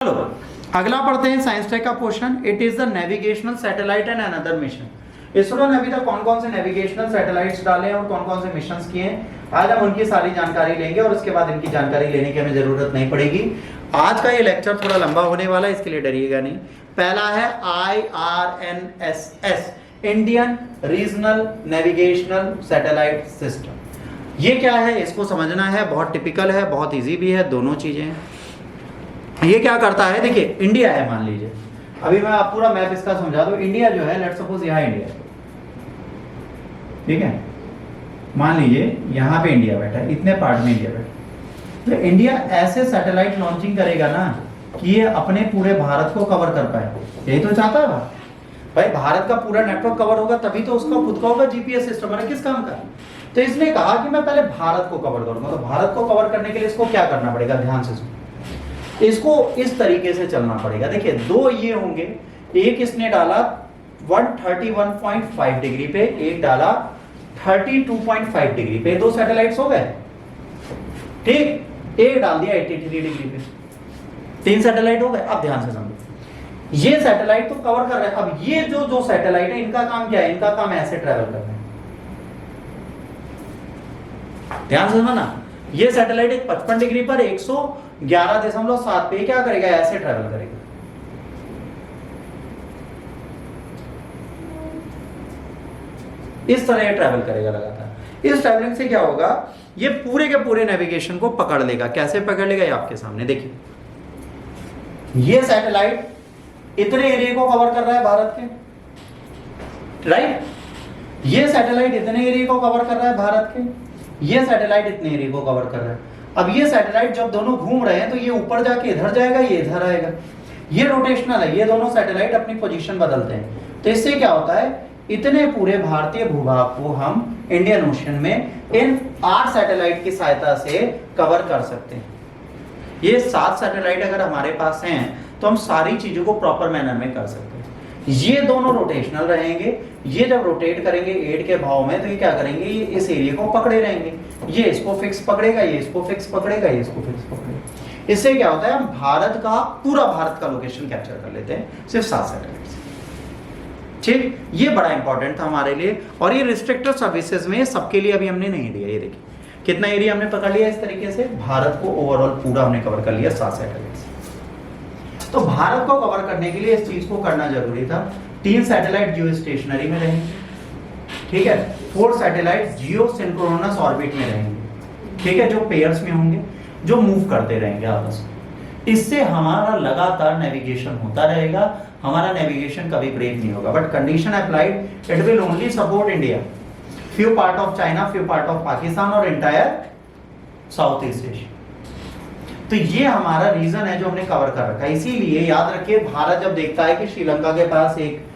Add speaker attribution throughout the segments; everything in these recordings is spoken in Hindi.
Speaker 1: चलो अगला पढ़ते हैं साइंस टेक का question. It is the navigational satellite and another mission. ISRO ने अभी तक कौन कौन से नेविगेशनल सैटेलाइट्स डाले हैं और कौन कौन से मिशंस किए हैं, आज हम उनकी सारी जानकारी लेंगे और उसके बाद इनकी जानकारी लेने की हमें जरूरत नहीं पड़ेगी। आज का ये लेक्चर थोड़ा लंबा होने वाला है, इसके लिए डरिएगा नहीं। पहला है IRNSS, Indian regional navigational satellite system. ये क्या है इसको समझना है, बहुत टिपिकल है, बहुत ईजी भी है, दोनों चीजें हैं। ये क्या करता है, देखिए इंडिया है, मान लीजिए अभी मैं आप पूरा मैप इसका समझा दूं। इंडिया जो है, लेट्स सपोज यहाँ इंडिया है, ठीक है, मान लीजिए यहाँ पे इंडिया बैठा है, इतने पार्ट में इंडिया बैठा। तो इंडिया ऐसे सैटेलाइट लॉन्चिंग करेगा ना कि ये अपने पूरे भारत को कवर कर पाए। यही तो चाहता है भाई, भारत का पूरा नेटवर्क कवर होगा तभी तो उसका खुद का होगा जीपीएस सिस्टम। अरे किस काम का? तो इसने कहा कि मैं पहले भारत को कवर करूंगा। तो भारत को कवर करने के लिए इसको क्या करना पड़ेगा, ध्यान से सुनो, इसको इस तरीके से चलना पड़ेगा। देखिए दो ये होंगे, एक इसने डाला 131.5 डिग्री पे, एक डाला 32.5 डिग्री पे, दो सैटेलाइट्स हो गए, ठीक। एक डाल दिया 83 डिग्री पे, तीन सैटेलाइट हो गए। अब ध्यान से समझो, ये सैटेलाइट तो कवर कर रहे हैं। अब ये जो सैटेलाइट है, इनका काम क्या है, इनका काम ऐसे ट्रेवल करना है। ध्यान से समझना ना, ये सैटेलाइट एक 55 डिग्री पर 111.7 पे क्या करेगा, ऐसे ट्रेवल करेगा। इस तरह ये ट्रेवल करेगा लगातार। इस ट्रेवलिंग से क्या होगा, ये पूरे के पूरे नेविगेशन को पकड़ लेगा। कैसे पकड़ लेगा, ये आपके सामने देखिए। ये सैटेलाइट इतने एरिया को कवर कर रहा है भारत के, राइट। ये सैटेलाइट इतने एरिया को कवर कर रहा है भारत के, ये सैटेलाइट इतने एरिया को कवर कर रहा है। अब ये सैटेलाइट जब दोनों घूम रहे हैं तो ये ऊपर जाके इधर जाएगा, ये इधर आएगा। ये रोटेशनल है, ये दोनों सैटेलाइट अपनी पोजीशन बदलते हैं। तो इससे क्या होता है, इतने पूरे भारतीय भूभाग को हम इंडियन ओशन में इन 8 सैटेलाइट की सहायता से कवर कर सकते हैं। ये 7 सैटेलाइट अगर हमारे पास हैं तो हम सारी चीजों को प्रॉपर मैनर में कर सकते हैं। ये दोनों रोटेशनल रहेंगे, ये जब रोटेट करेंगे 8 के भाव में, तो ये क्या करेंगे, ये इस एरिया को पकड़े रहेंगे। ये इसको फिक्स पकड़ेगा, ये इसको फिक्स पकड़ेगा, ये इसको फिक्स पकड़ेगा। इससे क्या होता है, हम भारत का पूरा भारत का लोकेशन कैप्चर कर लेते हैं सिर्फ 7 सैटेलाइट से, ठीक। ये बड़ा इंपॉर्टेंट था हमारे लिए। और ये रिस्ट्रिक्टेड सर्विसेज में सबके लिए अभी हमने नहीं दिया। ये देखिए कितना एरिया हमने पकड़ लिया इस तरीके से, भारत को ओवरऑल पूरा हमने कवर कर लिया 7 सैटेलाइट से। तो भारत को कवर करने के लिए इस चीज को करना जरूरी था। 3 सैटेलाइट जियो स्टेशनरी में रहेंगे, ठीक है। 4 सैटेलाइट जियो सिंक्रोनस ऑर्बिट में रहेंगे, ठीक है, जो पेयर्स में होंगे, जो मूव करते रहेंगे आपस में। इससे हमारा लगातार नेविगेशन होता रहेगा, हमारा नेविगेशन कभी ब्रेक नहीं होगा। But condition applied, it will only support India, few part of China, few part of Pakistan और एंटायर साउथ ईस्ट एशिया। तो ये हमारा रीजन है जो हमने कवर कर रखा है। इसीलिए याद रखिए, भारत जब देखता है कि श्रीलंका के पास एक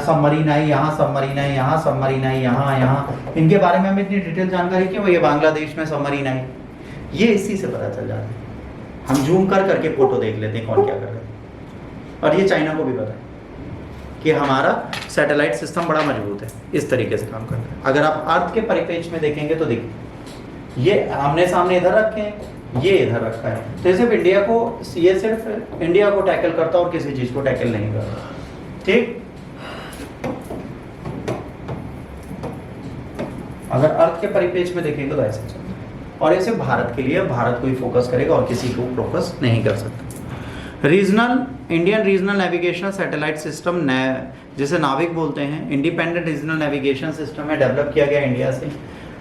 Speaker 1: सबमरीन है, यहाँ सबमरीन है, यहाँ सबमरीन है, यहाँ इनके बारे में हमें इतनी डिटेल जानकारी क्यों, ये बांग्लादेश में सबमरीन है, ये इसी से पता चल जाता है। हम जूम कर करके फोटो देख लेते हैं कौन क्या कर रहे हैं। और ये चाइना को भी पता है कि हमारा सैटेलाइट सिस्टम बड़ा मजबूत है, इस तरीके से काम करता है। अगर आप अर्थ के परिप्रेक्ष्य में देखेंगे तो देखिए, ये आमने सामने इधर रखे हैं, ये इधर रखा है। तो सिर्फ इंडिया को, ये सिर्फ इंडिया को टैकल करता और किसी चीज को टैकल नहीं करता, ठीक। अगर अर्थ के परिप्रेक्ष्य में देखेंगे तो ऐसे चलता है। और ये सिर्फ भारत के लिए, भारत को ही फोकस करेगा और किसी को फोकस नहीं कर सकता। Regional, Indian regional navigation satellite system, जिसे नाविक बोलते हैं, इंडिपेंडेंट रीजनल नेविगेशन सिस्टम है, डेवलप किया गया इंडिया से।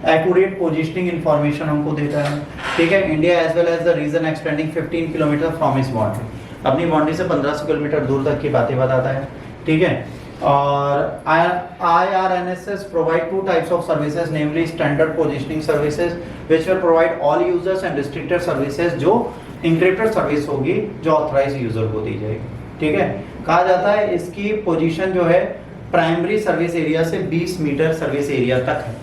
Speaker 1: एक्यूरेट पोजिशनिंग इंफॉर्मेशन हमको देता है, ठीक है। India as well as the region extending 15 kilometre from इस बाउंड्री, अपनी बाउंड्री से 1500 किलोमीटर दूर तक की बातें बताता है, ठीक है। और IRNSS provide 2 types of services, namely standard positioning services which will provide all users and restricted services, जो इंक्रिप्टेड सर्विस होगी जो ऑथराइज्ड यूजर को दी जाएगी, ठीक है। कहा जाता है इसकी पोजीशन जो है प्राइमरी सर्विस एरिया से 20 मीटर सर्विस एरिया तक है,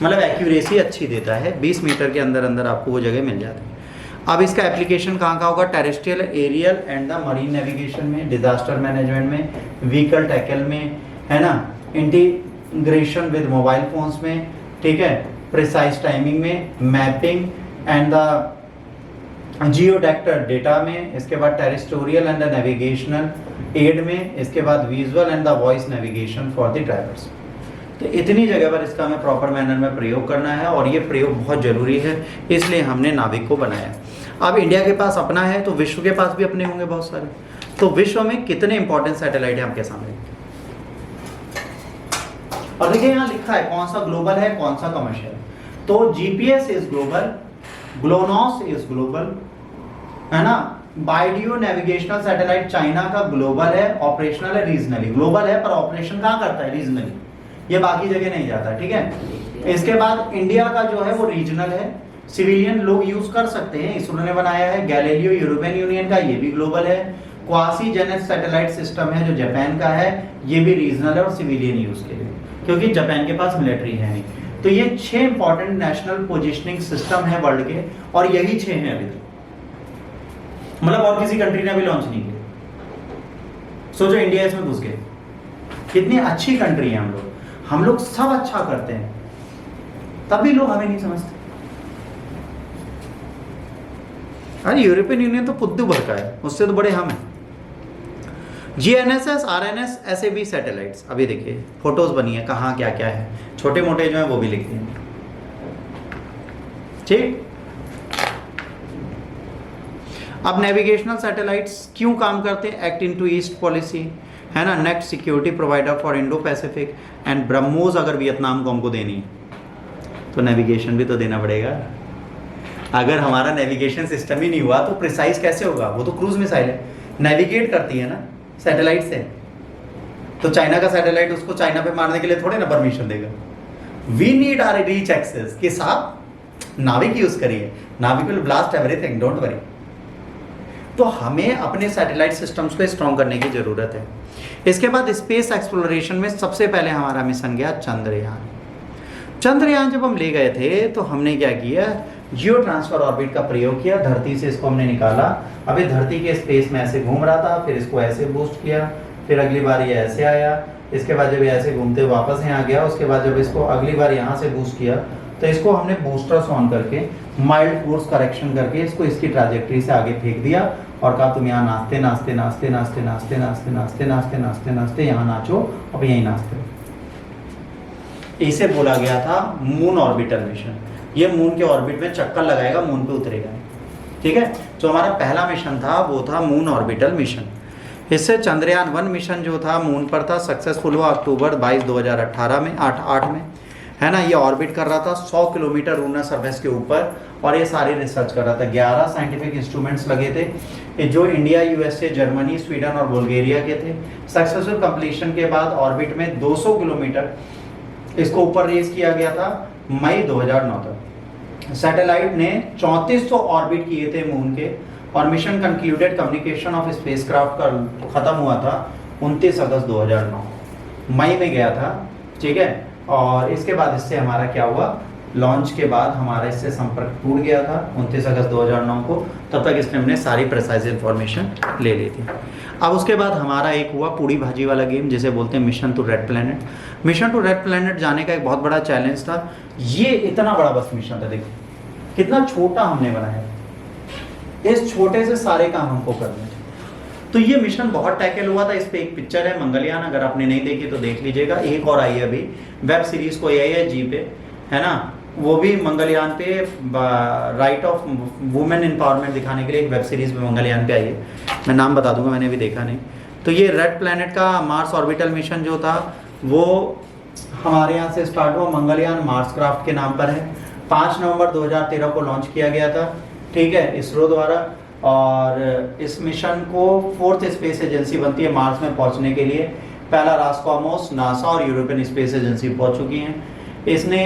Speaker 1: मतलब एक्यूरेसी अच्छी देता है, 20 मीटर के अंदर अंदर आपको वो जगह मिल जाती है। अब इसका एप्लीकेशन कहाँ होगा, terrestrial, aerial and the marine navigation में, डिजास्टर मैनेजमेंट में, व्हीकल टैकल में, है ना, इंटीग्रेशन विद मोबाइल फोन्स में, ठीक है, प्रिसाइज टाइमिंग में, मैपिंग एंड द जियोडेक्टर डेटा में, इसके बाद टेरिस्टोरियल एंड द नेविगेशनल एड में, इसके बाद visual and the voice navigation for the drivers. तो इतनी जगह पर इसका हमें प्रॉपर मैनर में प्रयोग करना है और ये प्रयोग बहुत जरूरी है, इसलिए हमने नाविक को बनाया। अब इंडिया के पास अपना है तो विश्व के पास भी अपने होंगे बहुत सारे। तो विश्व में कितने इंपॉर्टेंट सैटेलाइट है आपके सामने, और देखिए यहाँ लिखा है कौन सा ग्लोबल है कौन सा कमर्शियल। तो GPS is global, GLONASS is global, है ना। बाइडियो नेविगेशनल सैटेलाइट चाइना का ग्लोबल है, ऑपरेशनल है रीजनली। ग्लोबल है पर ऑपरेशन कहाँ करता है, रीजनली, ये बाकी जगह नहीं जाता, ठीक है। इसके बाद इंडिया का जो है वो रीजनल है, सिविलियन लोग यूज कर सकते हैं, इसरो ने बनाया है। गैलीलियो यूरोपियन यूनियन का, ये भी ग्लोबल है। क्वासी जेनेट सैटेलाइट सिस्टम है जो जापान का है, ये भी रीजनल है और सिविलियन यूज के लिए, क्योंकि जापान के पास मिलिट्री है नहीं। तो ये 6 इंपॉर्टेंट नेशनल पोजिशनिंग सिस्टम है वर्ल्ड के, और यही 6 हैं अभी तक, मतलब और किसी कंट्री ने अभी लॉन्च नहीं किया। सोचो इंडिया इसमें घुस गए, कितनी अच्छी कंट्री है हम लोग सब अच्छा करते हैं, तब भी लोग हमें नहीं समझते। अरे यूरोपियन यूनियन तो पुद्दू भर का है, उससे तो बड़े हम हैं। GNSS RNS ऐसे भी सैटेलाइट्स, अभी देखिए फोटोज बनी है कहाँ क्या क्या है, छोटे मोटे जो है वो भी लिखते हैं, ठीक। अब नेविगेशनल सैटेलाइट्स क्यों काम करते हैं, एक्ट इनटू ईस्ट पॉलिसी, है ना, next security provider for Indo Pacific and BrahMos. अगर वियतनाम को हमको देनी है तो नेविगेशन भी तो देना पड़ेगा। अगर हमारा नेविगेशन सिस्टम ही नहीं हुआ तो प्रिसाइज कैसे होगा, वो तो क्रूज मिसाइल है, नेविगेट करती है ना सैटेलाइट से। तो चाइना का सैटेलाइट उसको चाइना पे मारने के लिए थोड़े ना परमिशन देगा। We need our reach access के साथ नाविक यूज करिए, NavIC will blast everything, don't worry. तो हमें अपने सैटेलाइट सिस्टम्स को स्ट्रॉन्ग करने की जरूरत है। इसके बाद स्पेस एक्सप्लोरेशन में सबसे पहले हमारा मिशन गया चंद्रयान। चंद्रयान जब हम ले गए थे तो हमने क्या किया, जियो ट्रांसफर ऑर्बिट का प्रयोग किया, धरती से इसको हमने निकाला। अभी धरती के स्पेस में ऐसे घूम रहा था, फिर इसको ऐसे बूस्ट किया, फिर अगली बार ये ऐसे आया, इसके बाद जब ये ऐसे घूमते वापस यहाँ गया, उसके बाद जब इसको अगली बार यहाँ से बूस्ट किया तो इसको हमने बूस्टर्स ऑन करके माइल्ड कोर्स करेक्शन करके इसको इसकी ट्रैजेक्टरी से आगे फेंक दिया और कहा तुम यहाँ नाचते नाचते नाचते नाचते नाचते नाचते नाचते नाचते नाचते नाचते यहाँ नाचो, अब यहीं नाचते। इसे बोला गया था मून ऑर्बिटल मिशन। ये मून के ऑर्बिट में चक्कर लगाएगा, मून पे उतरेगा, ठीक है। जो हमारा पहला मिशन था वो था मून ऑर्बिटल मिशन। इससे चंद्रयान 1 मिशन जो था मून पर था, सक्सेसफुल हुआ अक्टूबर 22 2018 में 8 में, है ना। ये ऑर्बिट कर रहा था 100 किलोमीटर लूनर सरफेस के ऊपर और ये सारी रिसर्च कर रहा था। 11 साइंटिफिक इंस्ट्रूमेंट्स लगे थे जो इंडिया, यूएसए, जर्मनी, स्वीडन और बुल्गारिया के थे। सक्सेसफुल कंप्लीशन के बाद ऑर्बिट में 200 किलोमीटर इसको ऊपर रेस किया गया था मई 2009 तक। सैटेलाइट ने 3400 ऑर्बिट किए थे मून के और mission concluded, communication of spacecraft का खत्म हुआ था 29 अगस्त 2009, मई में गया था, ठीक है। और इसके बाद इससे हमारा क्या हुआ, लॉन्च के बाद हमारा इससे संपर्क टूट गया था 29 अगस्त 2009 को। तब तक इसने हमने सारी प्रिसाइज इंफॉर्मेशन ले ली थी। अब उसके बाद हमारा एक हुआ पूड़ी भाजी वाला गेम, जिसे बोलते हैं mission to red planet. Mission to red planet जाने का एक बहुत बड़ा चैलेंज था। ये इतना बड़ा बस मिशन था, देखो कितना छोटा हमने बनाया, इस छोटे से सारे काम हमको करने थे। तो ये मिशन बहुत टैकल हुआ था। इस पे एक पिक्चर है मंगलयान, अगर आपने नहीं देखी तो देख लीजिएगा। एक और आई है अभी वेब सीरीज को, यही है जी पे, है ना, वो भी मंगलयान पे राइट ऑफ वुमेन एम्पावरमेंट दिखाने के लिए एक वेब सीरीज में मंगलयान पे आई है, मैं नाम बता दूंगा, मैंने अभी देखा नहीं। तो ये रेड प्लैनेट का मार्स ऑर्बिटल मिशन जो था वो हमारे यहाँ से स्टार्ट हुआ, मंगलयान मार्स क्राफ्ट के नाम पर है। 5 नवंबर 2013 को लॉन्च किया गया था, ठीक है, इसरो द्वारा। और इस मिशन को 4th स्पेस एजेंसी बनती है मार्स में पहुंचने के लिए। पहला रास्कोमोस, नासा और यूरोपियन स्पेस एजेंसी पहुंच चुकी हैं। इसने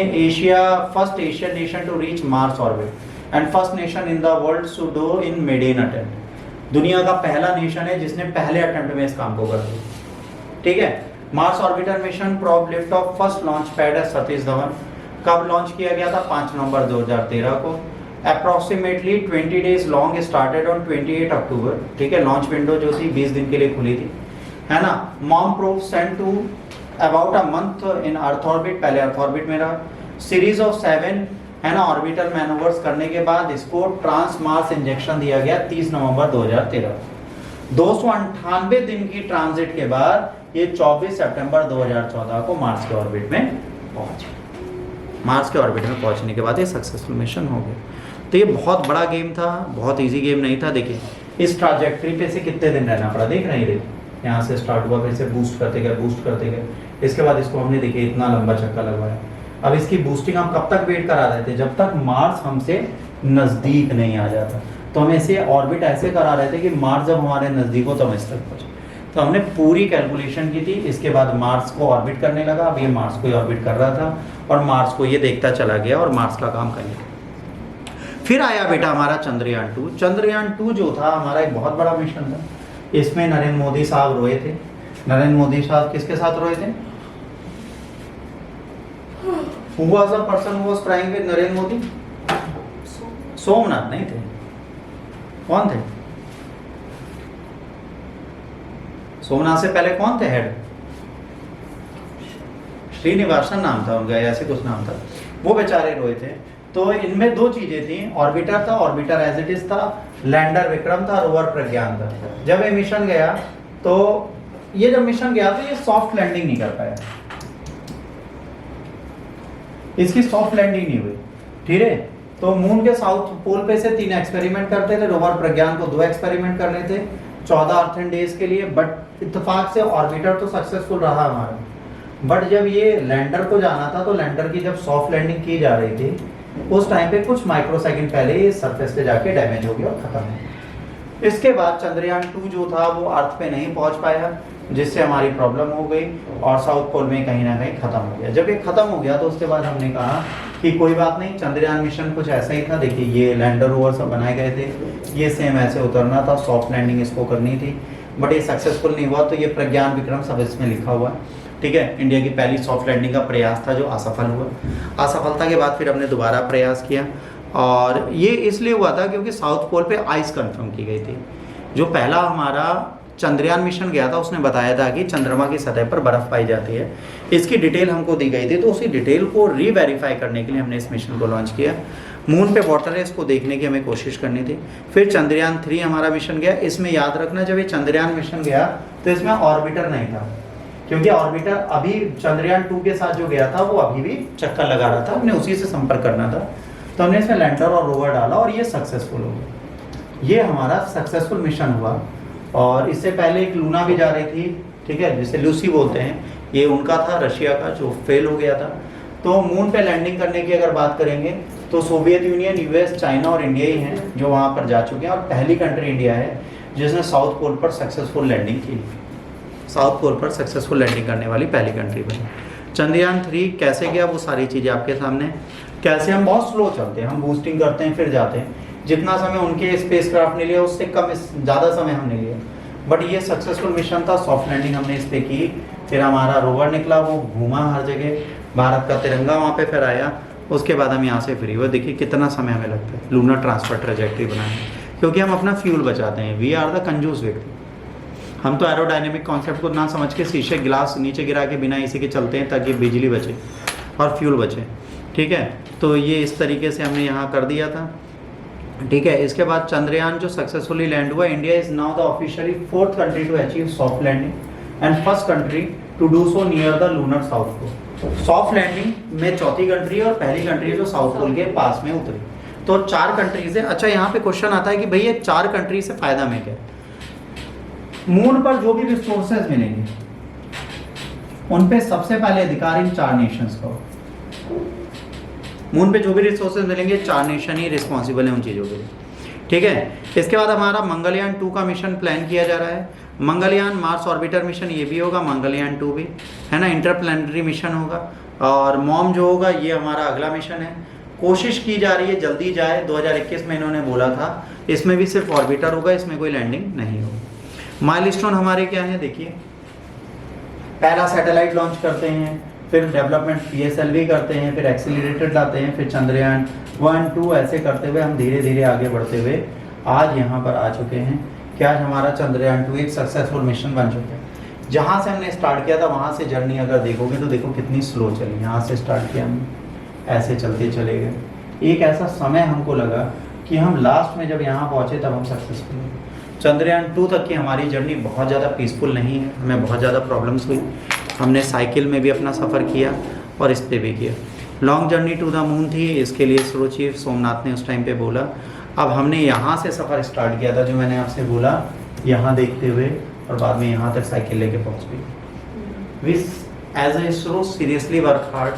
Speaker 1: first Asian nation to reach Mars orbit and first nation in the world to do in maiden attempt. दुनिया का पहला नेशन है जिसने पहले अटेम्प्ट में इस काम को कर दिया, ठीक है। Mars orbiter mission probe lift off first launch pad है सतीश धवन। कब लॉन्च किया गया था, 5 नवंबर 2013 को। Approximately 20 days long, started on 28 अक्टूबर, ठीक है। लॉन्च विंडो जो थी 20 दिन के लिए खुली थी, है ना। MOM probe sent to about a month in Earth orbit, पहले अर्थ ऑर्बिट में रहा। सीरीज ऑफ 7 है ना, ऑर्बिटल मैनूवर्स करने के बाद इसको ट्रांस मार्स इंजेक्शन दिया गया 30 नवंबर 2013। 298 दिन की ट्रांजिट के बाद ये 24 सितंबर 2014 को मार्स के ऑर्बिट में पहुंचे। मार्स के ऑर्बिट में पहुंचने के बाद ये सक्सेसफुल मिशन हो गया। तो ये बहुत बड़ा गेम था, बहुत इजी गेम नहीं था। देखिए इस ट्रैजेक्टरी पे से कितने दिन रहना पड़ा, देख रहे हैं, देखिए यहाँ से स्टार्ट हुआ, फिर से बूस्ट करते गए। इसके बाद इसको हमने देखिए इतना लंबा चक्का लगवाया। अब इसकी बूस्टिंग हम कब तक वेट करा रहे थे, जब तक मार्स हमसे नजदीक नहीं आ जाता। तो हम ऐसे ऑर्बिट ऐसे करा रहे थे कि मार्स जब हमारे नजदीक हो तो हम इस तक पहुंचे। तो हमने पूरी कैलकुलेशन की थी। इसके बाद मार्स को ऑर्बिट करने लगा। अब ये मार्स को ही ऑर्बिट कर रहा था और मार्स को ये देखता चला गया और मार्स का काम कर लिया। फिर आया बेटा हमारा चंद्रयान 2। चंद्रयान 2 जो था हमारा एक बहुत बड़ा मिशन था। इसमें नरेंद्र मोदी साहब रोए थे। नरेंद्र मोदी साहब किसके साथ रोए थे? Who was the person who was crying with Narendra Modi? Somnath नहीं थे। कौन थे? सोमनाथ से पहले कौन थे हेड? श्रीनिवासन नाम था उनका, ऐसे कुछ नाम था। वो बेचारे रोए थे। तो इनमें दो चीजें थी, ऑर्बिटर था, ऑर्बिटर एज इट इज था, लैंडर विक्रम था, रोवर प्रज्ञान था। जब ये मिशन गया तो जब मिशन गया तो ये सॉफ्ट लैंडिंग नहीं कर पाया। इसकी सॉफ्ट लैंडिंग नहीं हुई, ठीक है। तो मून के साउथ पोल पे से 3 एक्सपेरिमेंट करते थे। रोवर प्रज्ञान को 2 एक्सपेरिमेंट करने थे 14 अर्थ एंड डेज के लिए। बट इत्तेफाक से ऑर्बिटर तो सक्सेसफुल रहा हमारा। बट जब ये लैंडर को जाना था तो लैंडर की जब सॉफ्ट लैंडिंग की जा रही थी उस टाइम पे कुछ माइक्रोसेकंड पहले ये सरफेस पे जाके डैमेज हो गया और खत्म हो गया। इसके बाद चंद्रयान 2 जो था वो अर्थ पे नहीं पहुंच पाया, जिससे हमारी प्रॉब्लम हो गई और साउथ पोल में कहीं ना कहीं खत्म हो गया। जब ये खत्म हो गया तो उसके बाद हमने कहा कि कोई बात नहीं, चंद्रयान मिशन कुछ ऐसा ही था। देखिए ये लैंडर रोवर सब बनाए गए थे, ये सेम ऐसे उतरना था, सॉफ्ट लैंडिंग इसको करनी थी। बट ये सक्सेसफुल नहीं हुआ। तो ये प्रज्ञान विक्रम सब इसमें लिखा हुआ है, ठीक है। इंडिया की पहली सॉफ्ट लैंडिंग का प्रयास था जो असफल हुआ। असफलता के बाद फिर हमने दोबारा प्रयास किया और ये इसलिए हुआ था क्योंकि साउथ पोल पे आइस कंफर्म की गई थी। जो पहला हमारा चंद्रयान मिशन गया था उसने बताया था कि चंद्रमा की सतह पर बर्फ पाई जाती है। इसकी डिटेल हमको दी गई थी, तो उसी डिटेल को रीवेरीफाई करने के लिए हमने इस मिशन को लॉन्च किया। मून पे वाटर है, इसको देखने की हमें कोशिश करनी थी। फिर चंद्रयान 3 हमारा मिशन गया। इसमें याद रखना जब ये चंद्रयान मिशन गया तो इसमें ऑर्बिटर नहीं था, क्योंकि ऑर्बिटर अभी चंद्रयान 2 के साथ जो गया था वो अभी भी चक्कर लगा रहा था, हमने उसी से संपर्क करना था। तो हमने इसमें लैंडर और रोवर डाला और ये सक्सेसफुल हो गया। ये हमारा सक्सेसफुल मिशन हुआ। और इससे पहले एक लूना भी जा रही थी, ठीक है, जिसे लूसी बोलते हैं, ये उनका था रशिया का जो फेल हो गया था। तो मून पे लैंडिंग करने की अगर बात करेंगे तो सोवियत यूनियन, यूएस, चाइना और इंडिया ही हैं जो वहाँ पर जा चुके हैं। और पहली कंट्री इंडिया है जिसने साउथ पोल पर सक्सेसफुल लैंडिंग की। साउथ पोल पर सक्सेसफुल लैंडिंग करने वाली पहली कंट्री बनी। चंद्रयान 3 कैसे गया वो सारी चीज़ें आपके सामने। कैसे हम बहुत स्लो चलते हैं, हम बूस्टिंग करते हैं फिर जाते हैं। जितना समय उनके स्पेसक्राफ्ट ने लिया उससे कम ज़्यादा समय हमने लिया। बट ये सक्सेसफुल मिशन था, सॉफ्ट लैंडिंग हमने इस पर की। फिर हमारा रोवर निकला, वो घूमा हर जगह, भारत का तिरंगा वहाँ पे फहराया। उसके बाद हम यहाँ से फ्री हुए। देखिए कितना समय हमें लगता है लूनर ट्रांसफर ट्रैजेक्टरी बनाने, क्योंकि हम अपना फ्यूल बचाते हैं। वी आर द कंजूस व्यक्ति। हम तो एरोडायनेमिक कॉन्सेप्ट को ना समझ के शीशे गिलास नीचे गिरा के बिना इसी के चलते हैं ताकि बिजली बचे और फ्यूल बचे, ठीक है। तो ये इस तरीके से हमने यहाँ कर दिया था, ठीक है। इसके बाद चंद्रयान जो सक्सेसफुली लैंड हुआ, India is now the officially 4th country to achieve soft landing and 1st country to do so near the lunar south pole. Soft landing में चौथी कंट्री और पहली कंट्री जो साउथ पोल के पास में उतरी। तो 4 कंट्रीज है। अच्छा, यहाँ पे क्वेश्चन आता है कि भाई ये 4 कंट्री से फायदा में क्या? मून पर जो भी रिसोर्सेज मिलेंगे उन पे सबसे पहले अधिकार इन 4 नेशंस का। मून पे जो भी रिसोर्सेज मिलेंगे 4 नेशन ही रिस्पॉन्सिबल है उन चीज़ों के लिए, ठीक है। इसके बाद हमारा मंगलयान 2 का मिशन प्लान किया जा रहा है। मंगलयान मार्स ऑर्बिटर मिशन ये भी होगा, मंगलयान 2 भी है ना, इंटरप्लैनेटरी मिशन होगा। और मॉम जो होगा ये हमारा अगला मिशन है। कोशिश की जा रही है जल्दी जाए, 2021 में इन्होंने बोला था। इसमें भी सिर्फ ऑर्बिटर होगा, इसमें कोई लैंडिंग नहीं होगी। माइलस्टोन हमारे क्या है देखिए, पहला सैटेलाइट लॉन्च करते हैं, फिर डेवलपमेंट PSLV करते हैं, फिर एक्सीलरेटेड लाते हैं, फिर चंद्रयान 1, 2 ऐसे करते हुए हम धीरे धीरे आगे बढ़ते हुए आज यहाँ पर आ चुके हैं कि आज हमारा चंद्रयान 2 एक सक्सेसफुल मिशन बन चुका है। जहाँ से हमने स्टार्ट किया था वहाँ से जर्नी अगर देखोगे तो देखो कितनी स्लो चली। यहाँ से स्टार्ट किया हमने, ऐसे चलते चले गए, एक ऐसा समय हमको लगा कि हम लास्ट में जब यहाँ पहुँचे तब हम सक्सेसफुल हुए। चंद्रयान 2 तक की हमारी जर्नी बहुत ज़्यादा पीसफुल नहीं है, हमें बहुत ज़्यादा प्रॉब्लम्स हुई। हमने साइकिल में भी अपना सफ़र किया और इस पे भी किया। Long journey to the moon थी, इसके लिए इसरो चीफ सोमनाथ ने उस टाइम पे बोला। अब हमने यहाँ से सफ़र स्टार्ट किया था, जो मैंने आपसे बोला, यहाँ देखते हुए, और बाद में यहाँ तक साइकिल लेके पहुँच गई। This as a ISRO seriously work hard.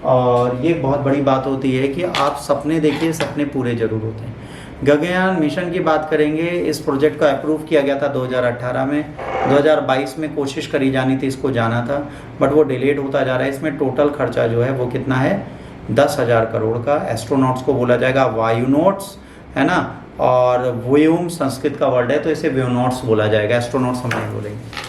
Speaker 1: और ये बहुत बड़ी बात होती है कि आप सपने देखिए, सपने पूरे जरूर होते हैं। गगनयान मिशन की बात करेंगे, इस प्रोजेक्ट को अप्रूव किया गया था 2018 में। 2022 में कोशिश करी जानी थी, इसको जाना था, बट वो डिलेड होता जा रहा है। इसमें टोटल खर्चा जो है वो कितना है, 10,000 करोड़ का। एस्ट्रोनॉट्स को बोला जाएगा वायुनॉट्स, है ना, और व्योम संस्कृत का वर्ड है तो इसे व्योनॉट्स बोला जाएगा, एस्ट्रोनॉट्स हम नहीं बोलेंगे।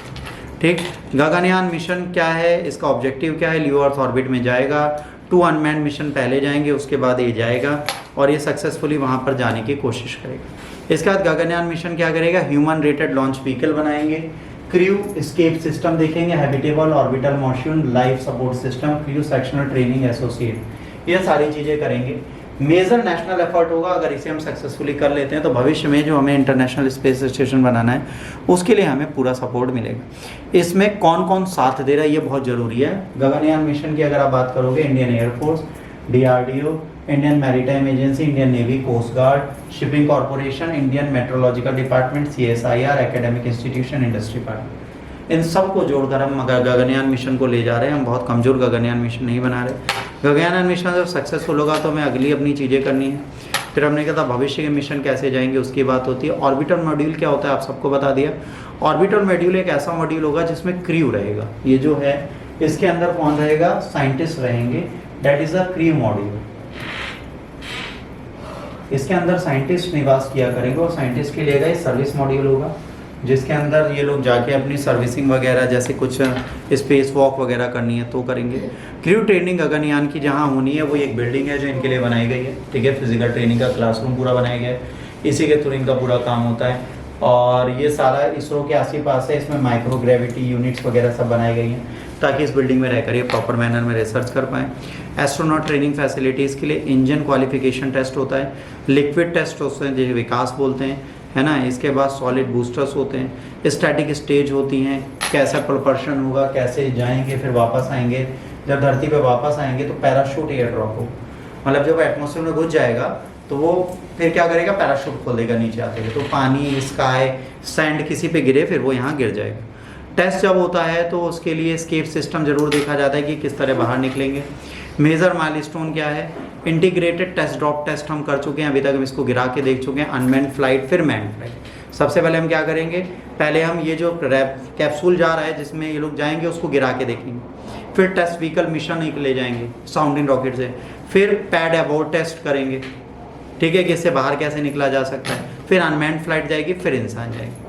Speaker 1: ठीक, गगनयान मिशन क्या है, इसका ऑब्जेक्टिव क्या है, ल्यू अर्थ ऑर्बिट में जाएगा। 2 अनमैन्ड मिशन पहले जाएंगे, उसके बाद ये जाएगा और ये सक्सेसफुली वहाँ पर जाने की कोशिश करेगा। इसके बाद गगनयान मिशन क्या करेगा, ह्यूमन रेटेड लॉन्च व्हीकल बनाएंगे, क्रू एस्केप सिस्टम देखेंगे, habitable orbital module, life support system, crew sectional training associate, ये सारी चीज़ें करेंगे। मेजर नेशनल एफर्ट होगा, अगर इसे हम सक्सेसफुली कर लेते हैं तो भविष्य में जो हमें इंटरनेशनल स्पेस स्टेशन बनाना है उसके लिए हमें पूरा सपोर्ट मिलेगा। इसमें कौन कौन साथ दे रहा है ये बहुत ज़रूरी है। गगनयान मिशन की अगर आप बात करोगे, Indian air force, DRDO, Indian maritime agency, Indian navy, coast guard, shipping corporation, Indian metrological department, CSIR, academic institution, industry partner, इन सबको जोड़कर हम गगनयान मिशन को ले जा रहे हैं। हम बहुत कमज़ोर गगनयान मिशन नहीं बना रहे। गगनयान मिशन जब सक्सेसफुल होगा तो हमें अगली अपनी चीज़ें करनी है। फिर हमने कहा था भविष्य के मिशन कैसे जाएंगे, उसकी बात होती है। ऑर्बिटर मॉड्यूल क्या होता है आप सबको बता दिया। ऑर्बिटर मॉड्यूल एक ऐसा मॉड्यूल होगा जिसमें क्रू रहेगा। ये जो है इसके अंदर कौन रहेगा, साइंटिस्ट रहेंगे, that is a crew module. इसके अंदर साइंटिस्ट निवास किया करेंगे और साइंटिस्ट के लिए गए सर्विस मॉड्यूल होगा, जिसके अंदर ये लोग जाके अपनी सर्विसिंग वगैरह जैसे कुछ स्पेस वॉक वगैरह करनी है तो करेंगे। क्रू ट्रेनिंग गगनयान की जहाँ होनी है वो एक बिल्डिंग है जो इनके लिए बनाई गई है, ठीक है। फिजिकल ट्रेनिंग का क्लासरूम पूरा बनाया गया है, इसी के थ्रू इनका पूरा काम होता है। और ये सारा इसरो के आस पास है, इसमें माइक्रो ग्रेविटी यूनिट्स वगैरह सब बनाई गई हैं ताकि इस बिल्डिंग में रहकर ये प्रॉपर मैनर में रिसर्च कर पाएँ। एस्ट्रोनॉट ट्रेनिंग फैसिलिटीज़ के लिए इंजन क्वालिफिकेशन टेस्ट होता है, लिक्विड टेस्ट होते हैं जिसे विकास बोलते हैं, है ना। इसके बाद सॉलिड बूस्टर्स होते हैं, स्टैटिक स्टेज होती हैं, कैसा प्रपर्शन होगा, कैसे जाएंगे फिर वापस आएंगे। जब धरती पे वापस आएंगे तो पैराशूट एयर ड्रॉप हो, मतलब जब एटमॉस्फेयर में घुस जाएगा तो वो फिर क्या करेगा, पैराशूट खोल देगा नीचे आते हुए, तो पानी, स्काई, सैंड किसी पे गिरे फिर वो यहाँ गिर जाएगा। टेस्ट जब होता है तो उसके लिए एस्केप सिस्टम जरूर देखा जाता है कि किस तरह बाहर निकलेंगे। मेजर माइलस्टोन क्या है, इंटीग्रेटेड टेस्ट ड्रॉप टेस्ट हम कर चुके हैं, अभी तक हम इसको गिरा के देख चुके हैं। अनमैन्ड फ्लाइट, फिर मैन्ड फ्लाइट। सबसे पहले हम क्या करेंगे, पहले हम ये जो कैप्सूल जा रहा है जिसमें ये लोग जाएंगे उसको गिरा के देखेंगे, फिर टेस्ट व्हीकल मिशन ले जाएंगे साउंडिंग रॉकेट से, फिर पैड अबोर्ड टेस्ट करेंगे, ठीक है, कि इससे बाहर कैसे निकला जा सकता है, फिर अनमैन्ड फ्लाइट जाएगी, फिर इंसान जाएगी,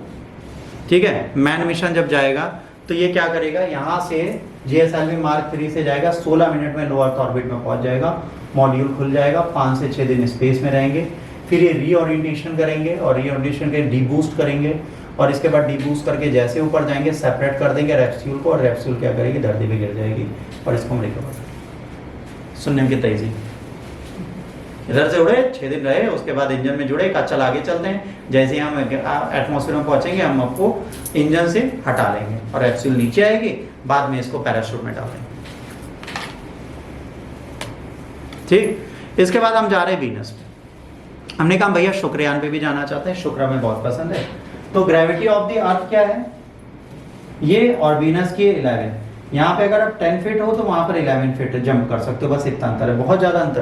Speaker 1: ठीक है। मैन मिशन जब जाएगा तो ये क्या करेगा, यहाँ से GSLV Mark 3 से जाएगा, 16 मिनट में लो अर्थ ऑर्बिट में पहुंच जाएगा, मॉड्यूल खुल जाएगा, 5 से 6 दिन स्पेस में रहेंगे, फिर ये रीओरिएंटेशन करेंगे और रीओरिएंटेशन के डीबूस्ट करेंगे और इसके बाद डीबूस्ट करके जैसे ऊपर जाएंगे सेपरेट कर देंगे रेप्स्यूल को, और रेप्स्यूल क्या करेगी, धरती पे गिर जाएगी और इसको हम रिकवर। सुनने की तेजी, इधर से उड़े 6 दिन रहे, उसके बाद इंजन में जुड़े, चल आगे चलते हैं, जैसे ही हम एटमॉस्फेयर में पहुंचेंगे हम आपको इंजन से हटा लेंगे और रेप्स्यूल नीचे आएगी, बाद में इसको पैराशूट में डालेंगे, ठीक। इसके बाद हम जा रहे हैं वीनस पे। हमने कहा भैया शुक्रयान पे भी जाना चाहते हैं, शुक्र हमें बहुत पसंद है। तो ग्रेविटी ऑफ द अर्थ क्या है ये, और वीनस की 11। यहाँ पे अगर आप 10 फीट हो तो वहां पर 11 फीट जंप कर सकते हो, बस इतना अंतर है, बहुत ज्यादा अंतर